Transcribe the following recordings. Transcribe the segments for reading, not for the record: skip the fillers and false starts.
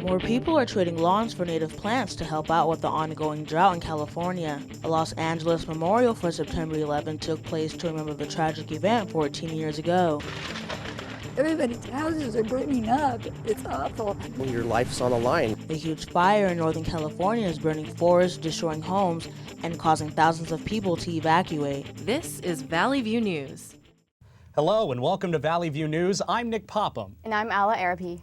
More people are trading lawns for native plants to help out with the ongoing drought in California. A Los Angeles memorial for September 11 took place to remember the tragic event 14 years ago. Everybody's houses are burning up. It's awful. Your life's on the line. A huge fire in Northern California is burning forests, destroying homes, and causing thousands of people to evacuate. This is Valley View News. Hello and welcome to Valley View News. I'm Nick Popham. And I'm Alla Arapi.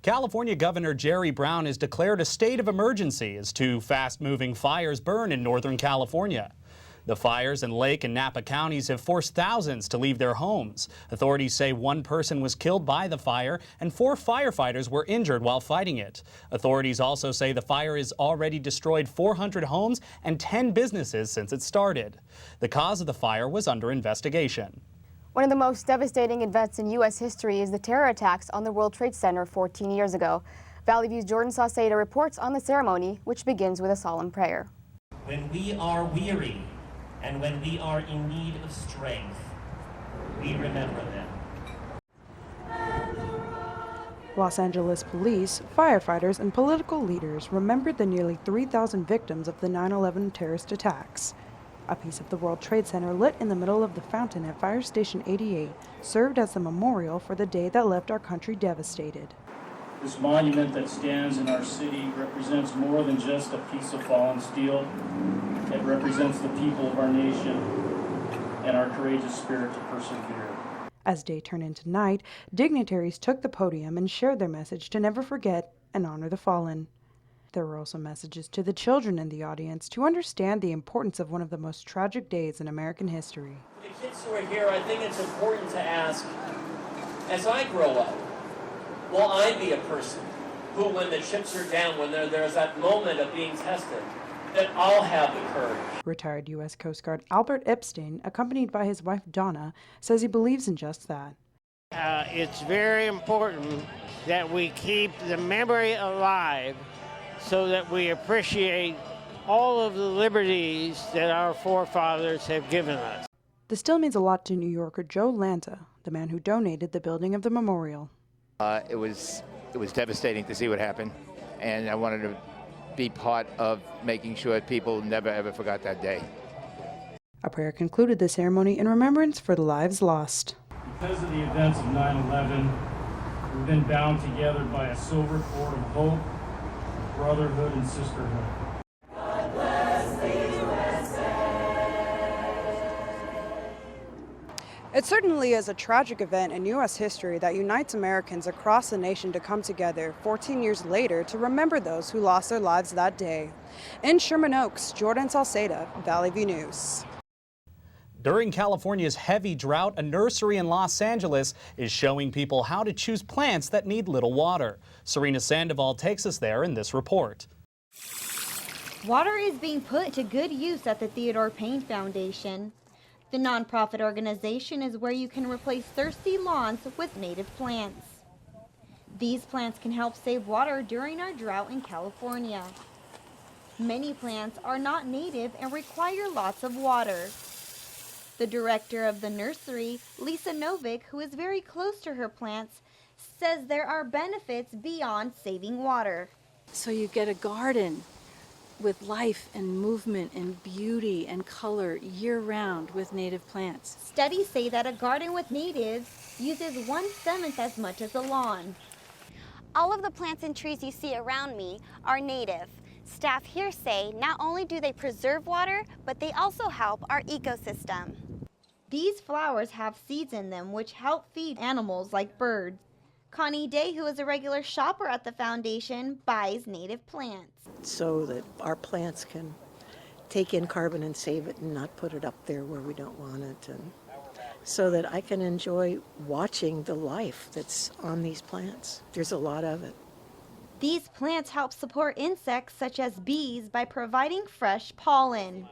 California Governor Jerry Brown has declared a state of emergency as two fast-moving fires burn in Northern California. The fires in Lake and Napa counties have forced thousands to leave their homes. Authorities say one person was killed by the fire and 4 firefighters were injured while fighting it. Authorities also say the fire has already destroyed 400 homes and 10 businesses since it started. The cause of the fire was under investigation. One of the most devastating events in U.S. history is the terror attacks on the World Trade Center 14 years ago. Valley View's Jordan Sauceda reports on the ceremony, which begins with a solemn prayer. When we are weary and when we are in need of strength, we remember them. Los Angeles police, firefighters, and political leaders remembered the nearly 3,000 victims of the 9/11 terrorist attacks. A piece of the World Trade Center lit in the middle of the fountain at Fire Station 88 served as a memorial for the day that left our country devastated. This monument that stands in our city represents more than just a piece of fallen steel. It represents the people of our nation and our courageous spirit to persevere. As day turned into night, dignitaries took the podium and shared their message to never forget and honor the fallen. There were also messages to the children in the audience to understand the importance of one of the most tragic days in American history. The kids who are here, I think it's important to ask, as I grow up, will I be a person who, when the chips are down, when there's that moment of being tested, that I'll have the courage? Retired U.S. Coast Guard Albert Epstein, accompanied by his wife Donna, says he believes in just that. It's very important that we keep the memory alive so that we appreciate all of the liberties that our forefathers have given us. This still means a lot to New Yorker Joe Lanta, the man who donated the building of the memorial. It was devastating to see what happened, and I wanted to be part of making sure people never ever forgot that day. A prayer concluded the ceremony in remembrance for the lives lost. Because of the events of 9/11, we've been bound together by a silver cord of hope, brotherhood, and sisterhood. God bless the USA. It certainly is a tragic event in U.S. history that unites Americans across the nation to come together 14 years later to remember those who lost their lives that day. In Sherman Oaks, Jordan Sauceda, Valley View News. During California's heavy drought, a nursery in Los Angeles is showing people how to choose plants that need little water. Serena Sandoval takes us there in this report. Water is being put to good use at the Theodore Payne Foundation. The nonprofit organization is where you can replace thirsty lawns with native plants. These plants can help save water during our drought in California. Many plants are not native and require lots of water. The director of the nursery, Lisa Novick, who is very close to her plants, says there are benefits beyond saving water. So you get a garden with life and movement and beauty and color year-round with native plants. Studies say that a garden with natives uses 1/7 as much as a lawn. All of the plants and trees you see around me are native. Staff here say not only do they preserve water, but they also help our ecosystem. These flowers have seeds in them which help feed animals like birds. Connie Day, who is a regular shopper at the foundation, buys native plants. So that our plants can take in carbon and save it and not put it up there where we don't want it, and so that I can enjoy watching the life that's on these plants. There's a lot of it. These plants help support insects such as bees by providing fresh pollen.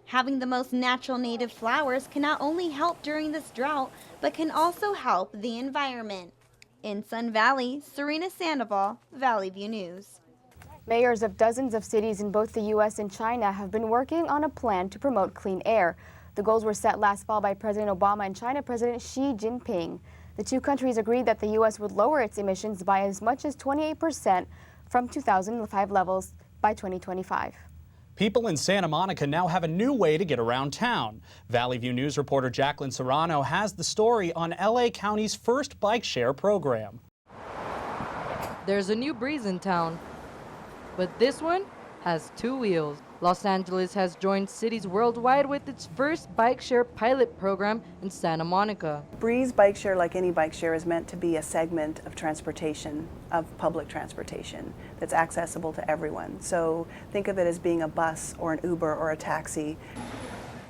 Having the most natural native flowers can not only help during this drought, but can also help the environment. In Sun Valley, Serena Sandoval, Valley View News. Mayors of dozens of cities in both the U.S. and China have been working on a plan to promote clean air. The goals were set last fall by President Obama and China President Xi Jinping. The two countries agreed that the U.S. would lower its emissions by as much as 28% from 2005 levels by 2025. People in Santa Monica now have a new way to get around town. Valley View News reporter Jacqueline Serrano has the story on LA County's first bike share program. There's a new breeze in town, but this one has two wheels. Los Angeles has joined cities worldwide with its first bike share pilot program in Santa Monica. Breeze Bike Share, like any bike share, is meant to be a segment of transportation, of public transportation, that's accessible to everyone. So think of it as being a bus or an Uber or a taxi.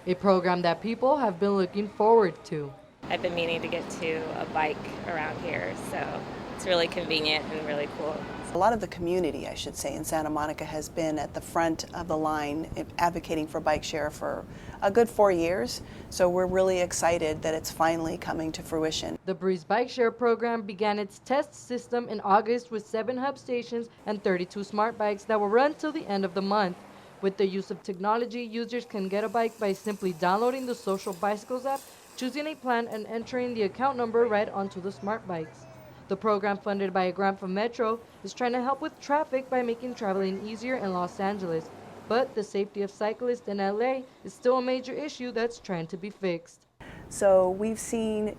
A program that people have been looking forward to. I've been meaning to get to a bike around here, so it's really convenient and really cool. A lot of the community, I should say, in Santa Monica has been at the front of the line advocating for bike share for a good 4 years. So we're really excited that it's finally coming to fruition. The Breeze Bike Share program began its test system in August with 7 hub stations and 32 smart bikes that will run till the end of the month. With the use of technology, users can get a bike by simply downloading the Social Bicycles app, choosing a plan, and entering the account number right onto the smart bikes. The program, funded by a grant from Metro, is trying to help with traffic by making traveling easier in Los Angeles. But the safety of cyclists in LA is still a major issue that's trying to be fixed. So we've seen,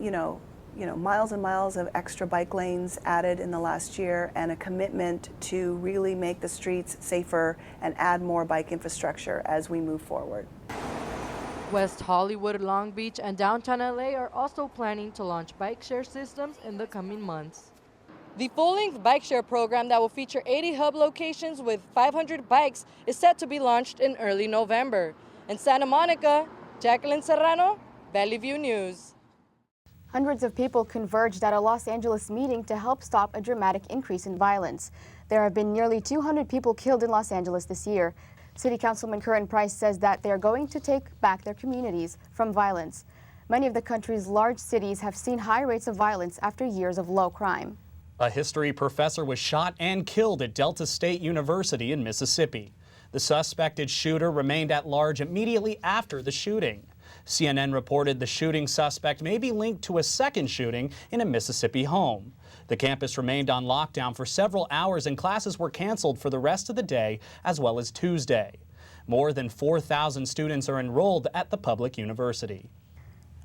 miles and miles of extra bike lanes added in the last year, and a commitment to really make the streets safer and add more bike infrastructure as we move forward. West Hollywood, Long Beach, and downtown LA are also planning to launch bike share systems in the coming months. The full-length bike share program that will feature 80 hub locations with 500 bikes is set to be launched in early November. In Santa Monica, Jacqueline Serrano, Valley View News. Hundreds of people converged at a Los Angeles meeting to help stop a dramatic increase in violence. There have been nearly 200 people killed in Los Angeles this year. City Councilman Curtin Price says that they are going to take back their communities from violence. Many of the country's large cities have seen high rates of violence after years of low crime. A history professor was shot and killed at Delta State University in Mississippi. The suspected shooter remained at large immediately after the shooting. CNN reported the shooting suspect may be linked to a second shooting in a Mississippi home. The campus remained on lockdown for several hours and classes were canceled for the rest of the day as well as Tuesday. More than 4,000 students are enrolled at the public university.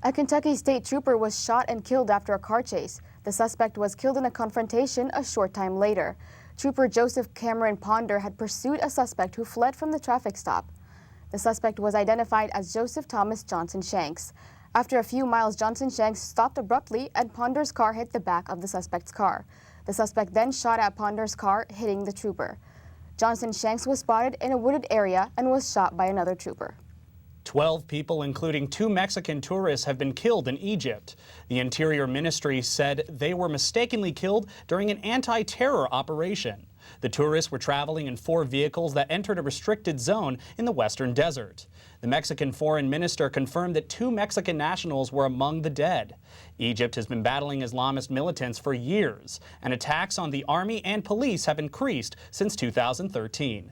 A Kentucky state trooper was shot and killed after a car chase. The suspect was killed in a confrontation a short time later. Trooper Joseph Cameron Ponder had pursued a suspect who fled from the traffic stop. The suspect was identified as Joseph Thomas Johnson Shanks. After a few miles, Johnson Shanks stopped abruptly and Ponder's car hit the back of the suspect's car. The suspect then shot at Ponder's car, hitting the trooper. Johnson Shanks was spotted in a wooded area and was shot by another trooper. 12 people, including 2 Mexican tourists, have been killed in Egypt. The Interior Ministry said they were mistakenly killed during an anti-terror operation. The tourists were traveling in 4 vehicles that entered a restricted zone in the western desert. The Mexican foreign minister confirmed that 2 Mexican nationals were among the dead. Egypt has been battling Islamist militants for years, and attacks on the army and police have increased since 2013.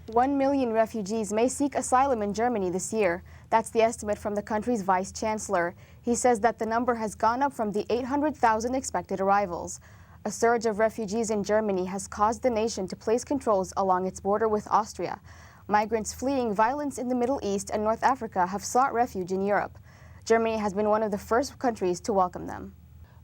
1 million refugees may seek asylum in Germany this year. That's the estimate from the country's vice chancellor. He says that the number has gone up from the 800,000 expected arrivals. A surge of refugees in Germany has caused the nation to place controls along its border with Austria. Migrants fleeing violence in the Middle East and North Africa have sought refuge in Europe. Germany has been one of the first countries to welcome them.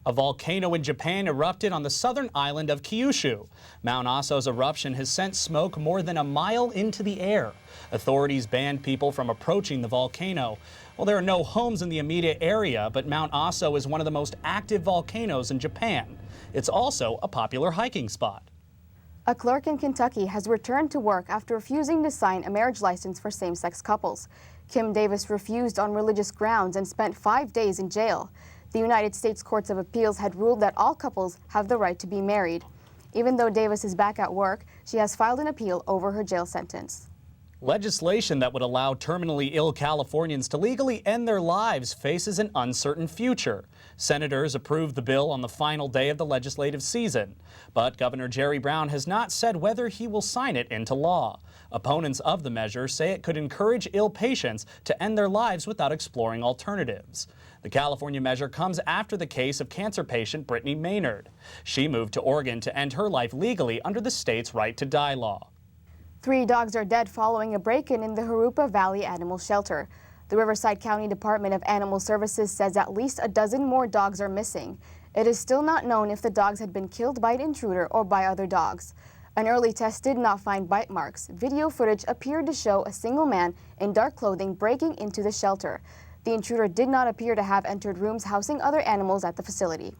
A volcano in Japan erupted on the southern island of Kyushu. Mount Aso's eruption has sent smoke more than a mile into the air. Authorities banned people from approaching the volcano. Well, there are no homes in the immediate area, but Mount Aso is one of the most active volcanoes in Japan. It's also a popular hiking spot. A clerk in Kentucky has returned to work after refusing to sign a marriage license for same-sex couples. Kim Davis refused on religious grounds and spent 5 days in jail. The United States Courts of Appeals had ruled that all couples have the right to be married. Even though Davis is back at work, she has filed an appeal over her jail sentence. Legislation that would allow terminally ill Californians to legally end their lives faces an uncertain future. Senators approved the bill on the final day of the legislative season, but Governor Jerry Brown has not said whether he will sign it into law. Opponents of the measure say it could encourage ill patients to end their lives without exploring alternatives. The California measure comes after the case of cancer patient Brittany Maynard. She moved to Oregon to end her life legally under the state's right to die law. 3 dogs are dead following a break-in in the Jurupa Valley Animal Shelter. The Riverside County Department of Animal Services says at least a dozen more dogs are missing. It is still not known if the dogs had been killed by an intruder or by other dogs. An early test did not find bite marks. Video footage appeared to show a single man in dark clothing breaking into the shelter. The intruder did not appear to have entered rooms housing other animals at the facility.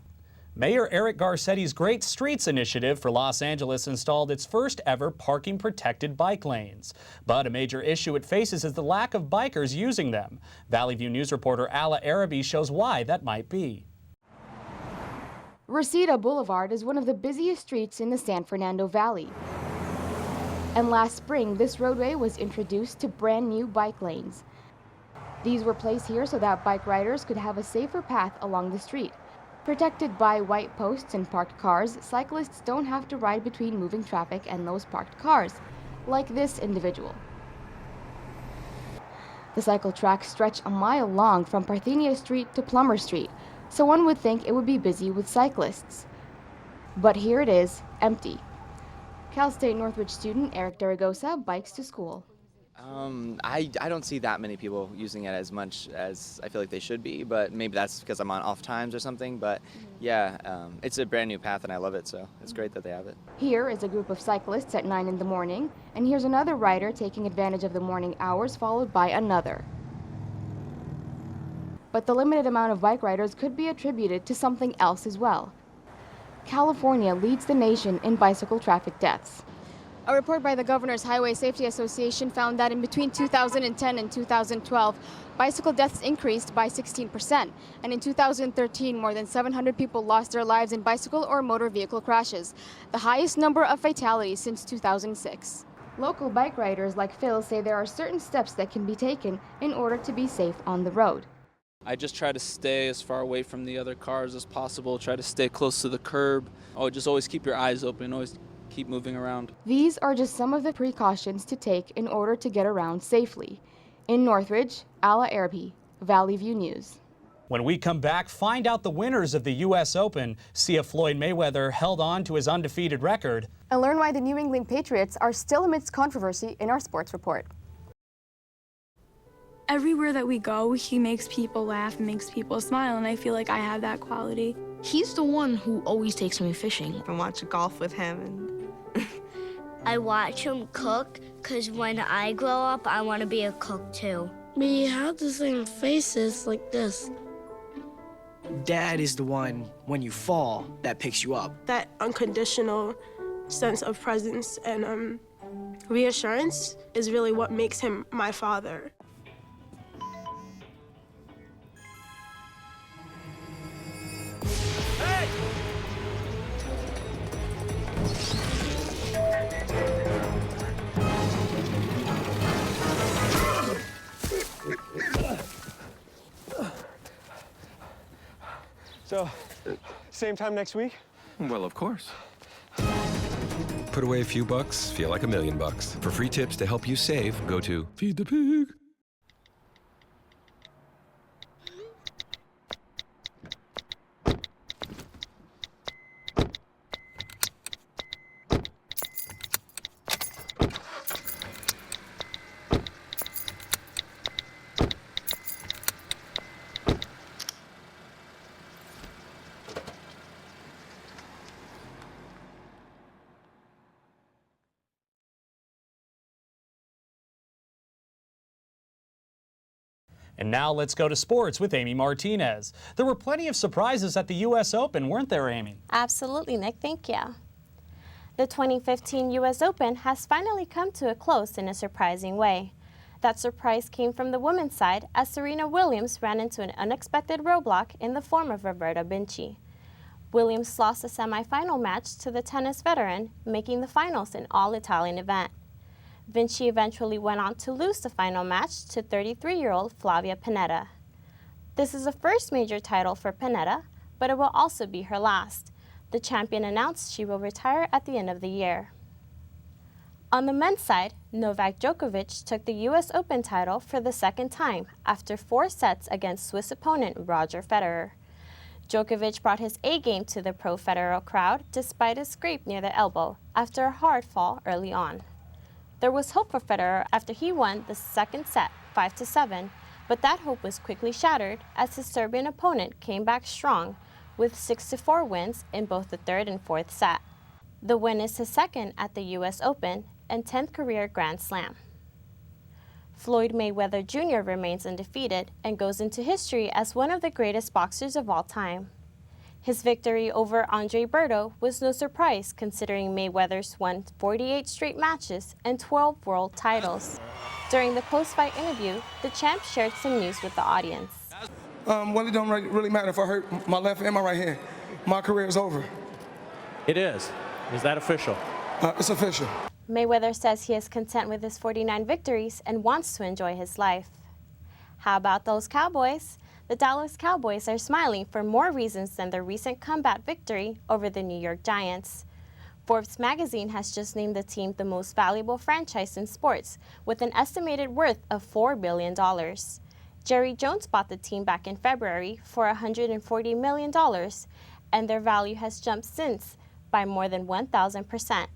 Mayor Eric Garcetti's Great Streets initiative for Los Angeles installed its first ever parking protected bike lanes. But a major issue it faces is the lack of bikers using them. Valley View News reporter Ala Arabi shows why that might be. Reseda Boulevard is one of the busiest streets in the San Fernando Valley. And last spring, this roadway was introduced to brand new bike lanes. These were placed here so that bike riders could have a safer path along the street. Protected by white posts and parked cars, cyclists don't have to ride between moving traffic and those parked cars, like this individual. The cycle tracks stretch a mile long from Parthenia Street to Plummer Street, so one would think it would be busy with cyclists. But here it is, empty. Cal State Northridge student Eric Daragosa bikes to school. I don't see that many people using it as much as I feel like they should be, but maybe that's because I'm on off times or something. But yeah, it's a brand new path and I love it, so it's great that they have it. Here is a group of cyclists at 9 in the morning, and here's another rider taking advantage of the morning hours, followed by another. But the limited amount of bike riders could be attributed to something else as well. California leads the nation in bicycle traffic deaths. A report by the Governor's Highway Safety Association found that in between 2010 and 2012, bicycle deaths increased by 16%, and in 2013, more than 700 people lost their lives in bicycle or motor vehicle crashes, the highest number of fatalities since 2006. Local bike riders like Phil say there are certain steps that can be taken in order to be safe on the road. I just try to stay as far away from the other cars as possible, try to stay close to the curb. Just always keep your eyes open, always keep moving around. These are just some of the precautions to take in order to get around safely. In Northridge, Ala Arabi, Valley View News. When we come back, find out the winners of the U.S. Open, see if Floyd Mayweather held on to his undefeated record, and learn why the New England Patriots are still amidst controversy in our sports report. Everywhere that we go, he makes people laugh and makes people smile, and I feel like I have that quality. He's the one who always takes me fishing. I watch golf with him. And I watch him cook, because when I grow up, I want to be a cook too. We have the same faces like this. Dad is the one, when you fall, that picks you up. That unconditional sense of presence and reassurance is really what makes him my father. So, same time next week? Well, of course. Put away a few bucks, feel like $1 million. For free tips to help you save, go to Feed the Pig. And now let's go to sports with Amy Martinez. There were plenty of surprises at the U.S. Open, weren't there, Amy? Absolutely, Nick. Thank you. The 2015 U.S. Open has finally come to a close in a surprising way. That surprise came from the women's side as Serena Williams ran into an unexpected roadblock in the form of Roberta Vinci. Williams lost a semifinal match to the tennis veteran, making the finals an all-Italian event. Vinci eventually went on to lose the final match to 33-year-old Flavia Pennetta. This is the first major title for Pennetta, but it will also be her last. The champion announced she will retire at the end of the year. On the men's side, Novak Djokovic took the US Open title for the second time after 4 sets against Swiss opponent Roger Federer. Djokovic brought his A-game to the pro-Federer crowd despite a scrape near the elbow after a hard fall early on. There was hope for Federer after he won the second set 5-7, but that hope was quickly shattered as his Serbian opponent came back strong with 6-4 wins in both the third and fourth set. The win is his second at the US Open and 10th career Grand Slam. Floyd Mayweather Jr. remains undefeated and goes into history as one of the greatest boxers of all time. His victory over Andre Berto was no surprise considering Mayweather's won 48 straight matches and 12 world titles. During the post-fight interview, the champ shared some news with the audience. Well, it don't really matter if I hurt my left and my right hand. My career is over. It is. Is that official? It's official. Mayweather says he is content with his 49 victories and wants to enjoy his life. How about those Cowboys? The Dallas Cowboys are smiling for more reasons than their recent comeback victory over the New York Giants. Forbes magazine has just named the team the most valuable franchise in sports, with an estimated worth of $4 billion. Jerry Jones bought the team back in February for $140 million, and their value has jumped since by more than 1,000%.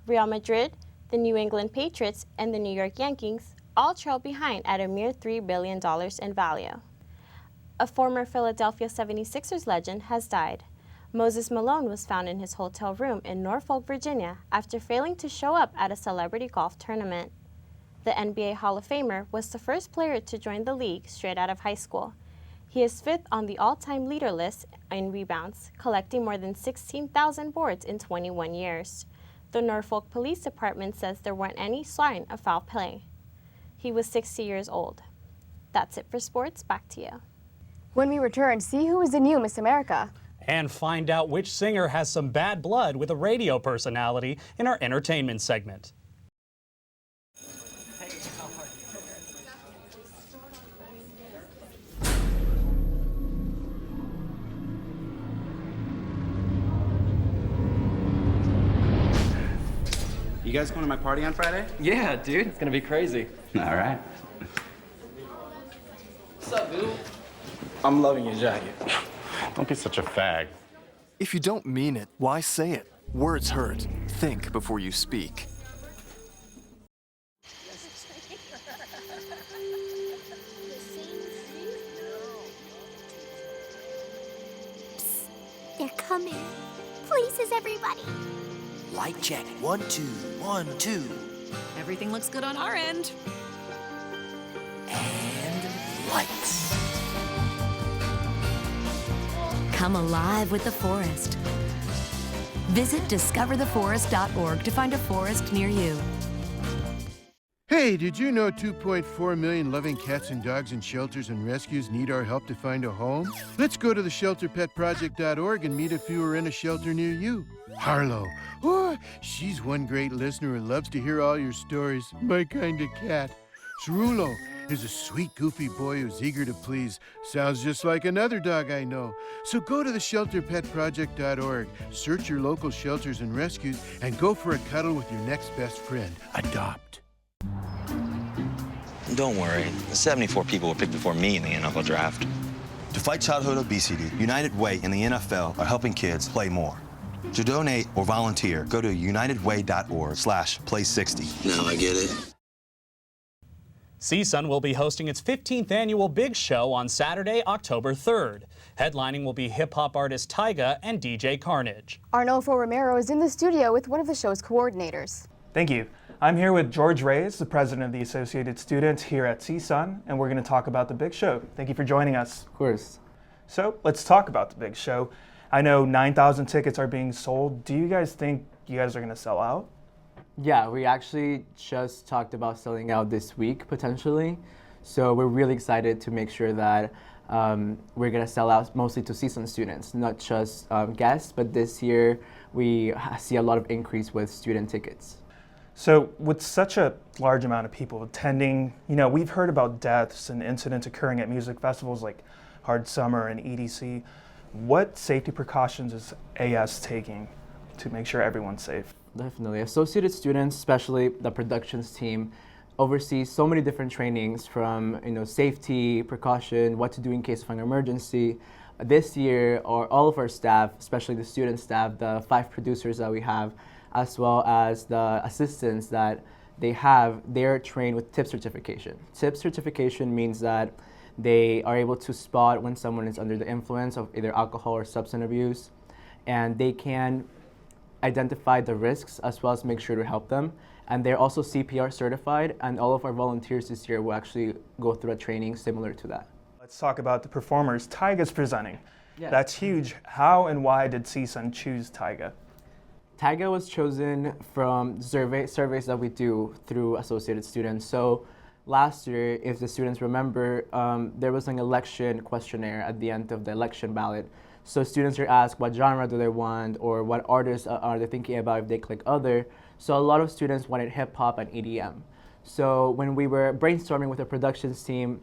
Real Madrid, the New England Patriots, and the New York Yankees all trail behind at a mere $3 billion in value. A former Philadelphia 76ers legend has died. Moses Malone was found in his hotel room in Norfolk, Virginia, after failing to show up at a celebrity golf tournament. The NBA Hall of Famer was the first player to join the league straight out of high school. He is 5th on the all-time leader list in rebounds, collecting more than 16,000 boards in 21 years. The Norfolk Police Department says there weren't any sign of foul play. He was 60 years old. That's it for sports. Back to you. When we return, see who is the new Miss America. And find out which singer has some bad blood with a radio personality in our entertainment segment. You guys going to my party on Friday? Yeah, dude, it's gonna be crazy. All right. What's up, dude? I'm loving your jacket. Don't be such a fag. If you don't mean it, why say it? Words hurt. Think before you speak. They're coming. Places, everybody. Light check. 1, 2, 1, 2. Everything looks good on our end. And lights. Come alive with the forest. Visit discovertheforest.org to find a forest near you. Hey, did you know 2.4 million loving cats and dogs in shelters and rescues need our help to find a home? Let's go to the shelterpetproject.org and meet if you are in a shelter near you. Harlow, oh, she's one great listener who loves to hear all your stories. My kind of cat. Cerulo is a sweet, goofy boy who's eager to please. Sounds just like another dog I know. So go to the shelterpetproject.org, search your local shelters and rescues, and go for a cuddle with your next best friend. Adopt. Don't worry, 74 people were picked before me in the NFL draft. To fight childhood obesity, United Way and the NFL are helping kids play more. To donate or volunteer, go to unitedway.org/play60. Now I get it. CSUN will be hosting its 15th annual Big Show on Saturday, October 3rd. Headlining will be hip-hop artist Tyga and DJ Carnage. Arnolfo Romero is in the studio with one of the show's coordinators. Thank you. I'm here with George Reyes, the president of the Associated Students here at CSUN, and we're going to talk about the Big Show. Thank you for joining us. Of course. So let's talk about the Big Show. I know 9,000 tickets are being sold. Do you guys think you guys are going to sell out? Yeah, we actually just talked about selling out this week, potentially. So we're really excited to make sure that we're going to sell out mostly to CSUN students, not just guests, but this year we see a lot of increase with student tickets. So with such a large amount of people attending, we've heard about deaths and incidents occurring at music festivals like Hard Summer and EDC. What safety precautions is AS taking to make sure everyone's safe? Definitely. Associated students, especially the productions team, oversees so many different trainings from safety, precaution, what to do in case of an emergency. This year, all of our staff, especially the student staff, the 5 producers that we have, as well as the assistants that they're trained with TIP certification. TIP certification means that they are able to spot when someone is under the influence of either alcohol or substance abuse, and they can identify the risks as well as make sure to help them. And they're also CPR certified, and all of our volunteers this year will actually go through a training similar to that. Let's talk about the performers. Taiga's presenting. Yes. That's huge. How and why did CSUN choose Taiga? Taiga was chosen from surveys that we do through associated students. So last year, if the students remember, there was an election questionnaire at the end of the election ballot. So students are asked what genre do they want, or what artists are they thinking about if they click other. So a lot of students wanted hip hop and EDM. So when we were brainstorming with the productions team,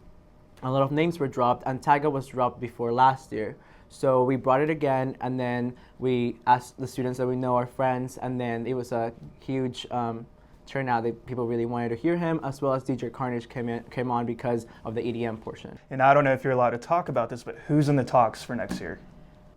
a lot of names were dropped, and Taiga was dropped before last year. So we brought it again, and then we asked the students that we know are friends, and then it was a huge turnout that people really wanted to hear him, as well as DJ Carnage came on because of the EDM portion. And I don't know if you're allowed to talk about this, but who's in the talks for next year?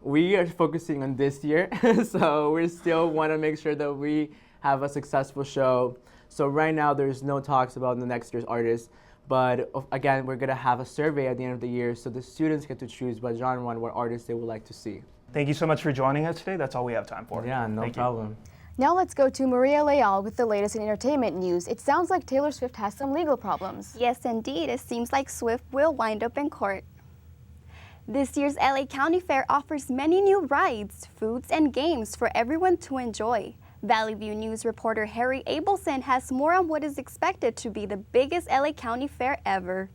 We are focusing on this year, so we still want to make sure that we have a successful show. So right now there's no talks about the next year's artists, but again, we're going to have a survey at the end of the year, so the students get to choose what genre and what artists they would like to see. Thank you so much for joining us today. That's all we have time for. Yeah, no problem. Now let's go to Maria Leal with the latest in entertainment news. It sounds like Taylor Swift has some legal problems. Yes, indeed. It seems like Swift will wind up in court. This year's LA County Fair offers many new rides, foods, and games for everyone to enjoy. Valley View News reporter Harry Abelson has more on what is expected to be the biggest LA County Fair ever.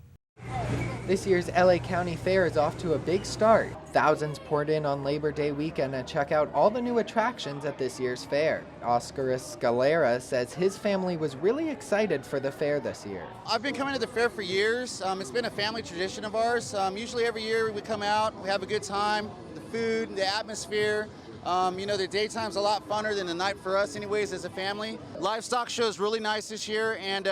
This year's LA County Fair is off to a big start. Thousands poured in on Labor Day weekend to check out all the new attractions at this year's fair. Oscar Escalera says his family was really excited for the fair this year. I've been coming to the fair for years. It's been a family tradition of ours. Usually every year we come out, we have a good time, the food, the atmosphere. The daytime's a lot funner than the night for us anyways as a family. Livestock show is really nice this year, and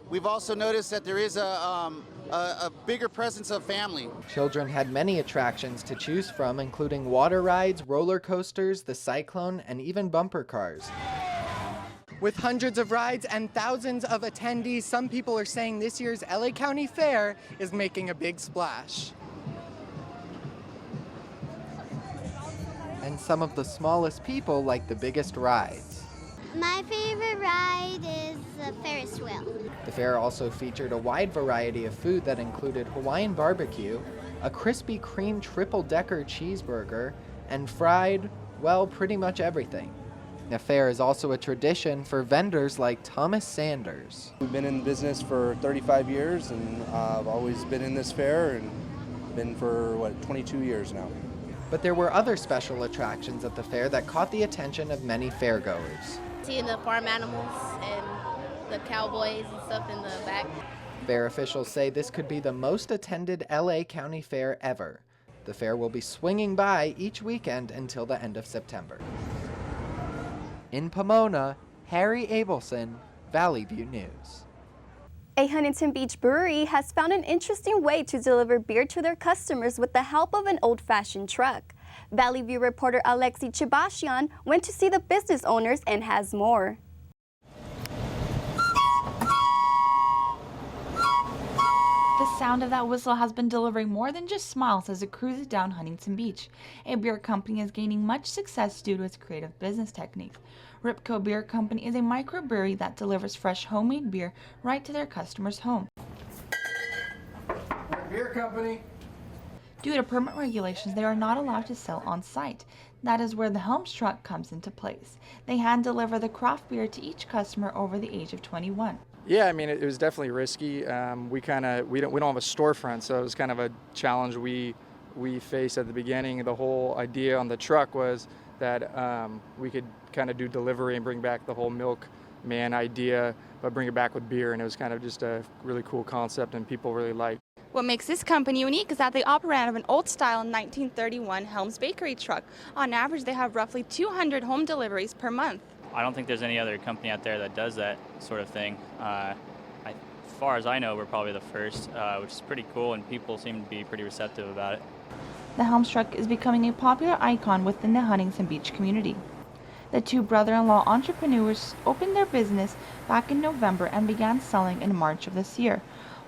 we've also noticed that there is a bigger presence of family. Children had many attractions to choose from, including water rides, roller coasters, the Cyclone, and even bumper cars. With hundreds of rides and thousands of attendees, some people are saying this year's LA County Fair is making a big splash. And some of the smallest people like the biggest rides. My favorite ride is the Ferris wheel. The fair also featured a wide variety of food that included Hawaiian barbecue, a Krispy Kreme triple-decker cheeseburger, and fried, well, pretty much everything. The fair is also a tradition for vendors like Thomas Sanders. We've been in business for 35 years, and I've always been in this fair and been for, 22 years now. But there were other special attractions at the fair that caught the attention of many fairgoers. Seeing the farm animals and the cowboys and stuff in the back. Fair officials say this could be the most attended LA County Fair ever. The fair will be swinging by each weekend until the end of September. In Pomona, Harry Abelson, Valley View News. A Huntington Beach brewery has found an interesting way to deliver beer to their customers with the help of an old-fashioned truck. Valley View reporter Alexi Chibashian went to see the business owners and has more. The sound of that whistle has been delivering more than just smiles as it cruises down Huntington Beach. A beer company is gaining much success due to its creative business techniques. Ripco Beer Company is a microbrewery that delivers fresh homemade beer right to their customers' home. Beer Company. Due to permit regulations, they are not allowed to sell on site. That is where the Helms truck comes into place. They hand deliver the craft beer to each customer over the age of 21. Yeah, I mean, it was definitely risky. We don't have a storefront, so it was kind of a challenge we faced at the beginning. The whole idea on the truck was that we could kind of do delivery and bring back the whole milk one-man idea, but bring it back with beer, and it was kind of just a really cool concept and people really liked. What makes this company unique is that they operate out of an old-style 1931 Helms bakery truck. On average, they have roughly 200 home deliveries per month. I don't think there's any other company out there that does that sort of thing. As far as I know, we're probably the first, which is pretty cool, and people seem to be pretty receptive about it. The Helms truck is becoming a popular icon within the Huntington Beach community. The two brother-in-law entrepreneurs opened their business back in November and began selling in March of this year.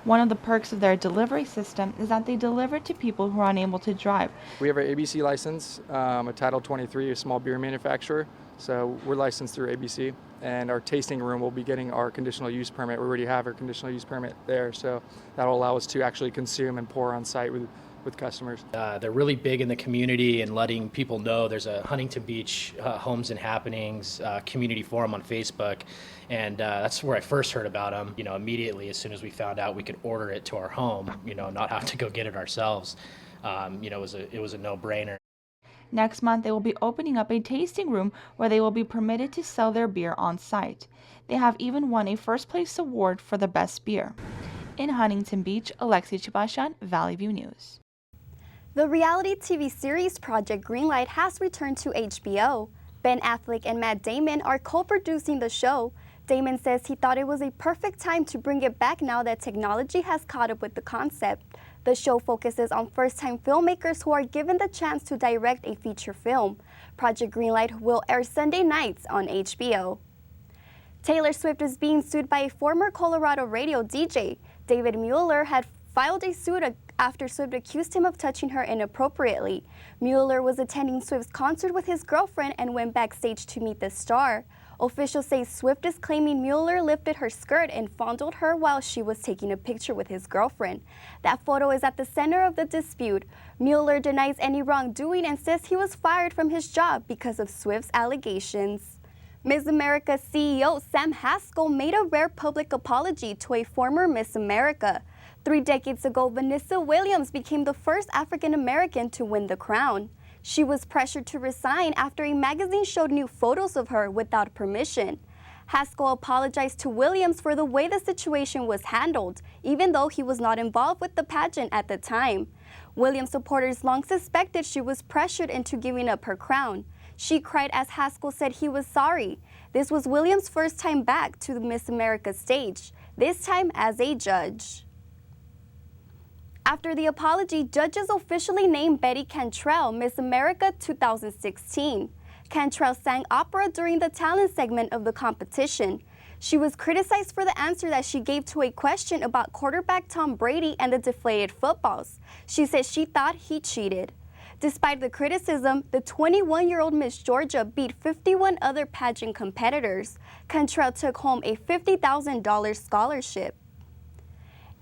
One of the perks of their delivery system is that they deliver to people who are unable to drive. We have an ABC license, a Title 23, a small beer manufacturer. So we're licensed through ABC, and our tasting room will be getting our conditional use permit. We already have our conditional use permit there, so that'll allow us to actually consume and pour on site with customers. They're really big in the community and letting people know there's a Huntington Beach Homes and Happenings community forum on Facebook, and that's where I first heard about them. You know, immediately as soon as we found out we could order it to our home, you know, not have to go get it ourselves. You know, it was a no-brainer. Next month, they will be opening up a tasting room where they will be permitted to sell their beer on site. They have even won a first-place award for the best beer. In Huntington Beach, Alexi Chibashan, Valley View News. The reality TV series Project Greenlight has returned to HBO. Ben Affleck and Matt Damon are co-producing the show. Damon says he thought it was a perfect time to bring it back now that technology has caught up with the concept. The show focuses on first-time filmmakers who are given the chance to direct a feature film. Project Greenlight will air Sunday nights on HBO. Taylor Swift is being sued by a former Colorado radio DJ. David Mueller had filed a suit after Swift accused him of touching her inappropriately. Mueller was attending Swift's concert with his girlfriend and went backstage to meet the star. Officials say Swift is claiming Mueller lifted her skirt and fondled her while she was taking a picture with his girlfriend. That photo is at the center of the dispute. Mueller denies any wrongdoing and says he was fired from his job because of Swift's allegations. Miss America CEO Sam Haskell made a rare public apology to a former Miss America. 3 decades ago, Vanessa Williams became the first African American to win the crown. She was pressured to resign after a magazine showed new photos of her without permission. Haskell apologized to Williams for the way the situation was handled, even though he was not involved with the pageant at the time. Williams supporters long suspected she was pressured into giving up her crown. She cried as Haskell said he was sorry. This was Williams' first time back to the Miss America stage, this time as a judge. After the apology, judges officially named Betty Cantrell Miss America 2016. Cantrell sang opera during the talent segment of the competition. She was criticized for the answer that she gave to a question about quarterback Tom Brady and the deflated footballs. She said she thought he cheated. Despite the criticism, the 21-year-old Miss Georgia beat 51 other pageant competitors. Cantrell took home a $50,000 scholarship.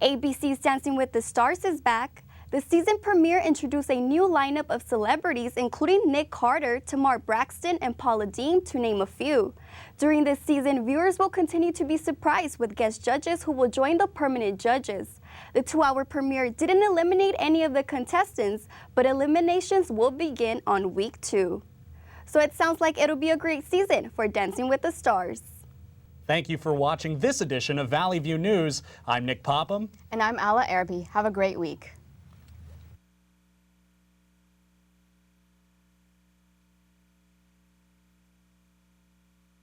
ABC's Dancing with the Stars is back. The season premiere introduced a new lineup of celebrities, including Nick Carter, Tamar Braxton, and Paula Deen, to name a few. During this season, viewers will continue to be surprised with guest judges who will join the permanent judges. The 2-hour premiere didn't eliminate any of the contestants, but eliminations will begin on week 2. So it sounds like it'll be a great season for Dancing with the Stars. Thank you for watching this edition of Valley View News. I'm Nick Popham. And I'm Alla Arabi. Have a great week.